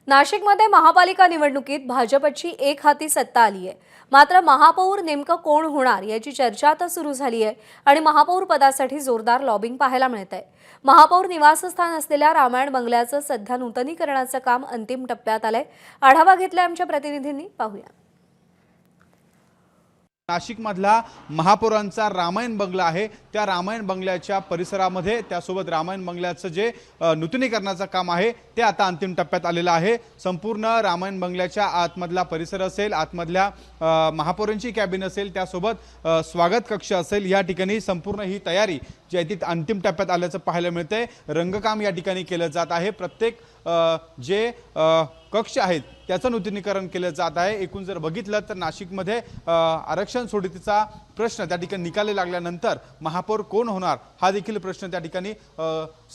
नाशिकमध्ये महापालिका निवडणुकीत भाजपची एक हाती सत्ता आली आहे। मात्र महापौर नेमकं कोण होणार याची चर्चा आता सुरू झाली आहे आणि महापौर पदासाठी जोरदार लॉबिंग पाहायला मिळत आहे। महापौर निवासस्थान असलेल्या रामायण बंगल्याचं सध्या नूतनीकरणाचं काम अंतिम टप्प्यात आलंय। आढावा घेतलाय आमच्या प्रतिनिधींनी, पाहूया। नाशिक मधला महापौरांचा रामायण बंगला आहे। त्या रामायण बंगल्याच्या परिसरामध्ये त्यासोबत रामायण बंगल्याचं जे नूतनीकरणाचं काम आहे ते आता अंतिम टप्प्यात आलेलं आहे। संपूर्ण रामायण बंगल्याच्या आतमधला परिसर असेल, आतमधल्या महापौरांची कॅबिन असेल, त्यासोबत स्वागत कक्ष असेल, या ठिकाणी संपूर्ण ही तयारी जी आहे ती अंतिम टप्प्यात आल्याचं पाहायला मिळतंय। रंगकाम या ठिकाणी केलं जात आहे। प्रत्येक जे कक्ष आहेत त्याचं नूतनीकरण केलं जात आहे। एकूण जर बघितलं तर नाशिकमध्ये आरक्षण सोडतीचा प्रश्न त्या ठिकाणी निकाली लागल्यानंतर महापौर कोण होणार हा देखील प्रश्न त्या ठिकाणी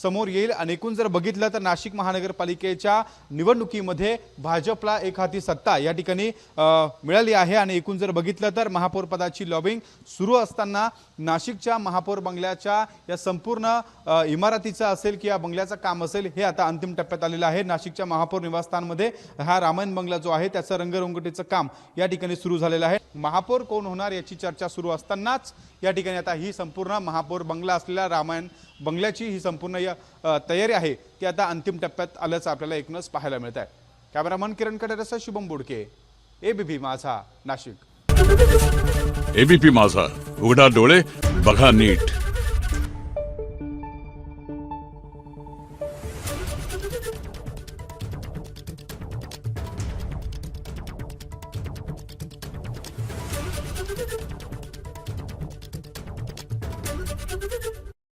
समोर येईल। आणि एकूण जर बघितलं तर नाशिक महानगरपालिकेच्या निवडणुकीमध्ये भाजपला एक हाती सत्ता या ठिकाणी मिळाली आहे। आणि एकूण जर बघितलं तर महापौर पदाची लॉबिंग सुरू असताना नाशिकच्या महापौर बंगल्याच्या या संपूर्ण इमारतीचं असेल किंवा बंगल्याचं काम असेल हे आता अंतिम टप्प्यात आलेलं आहे। नाशिकच्या महापौर निवासस्थानमध्ये हा रामायण बंगला जो आहे त्याचं रंगरंगोटीचं काम या ठिकाणी सुरू झालेलं आहे। महापौर कोण होणार याची चर्चा सुरू असतानाच या ठिकाणी आता ही संपूर्ण महापौर बंगला असलेल्या रामायण बंगल्याची ही संपूर्ण तयारी आहे ती आता अंतिम टप्प्यात आल्याचं आपल्याला एकूणच पाहायला मिळत आहे। कॅमेरामन किरण कडेरसह शुभम बोडके, एबीपी माझा, नाशिक। एबीपी माझा, उघडा डोळे बघा नीट।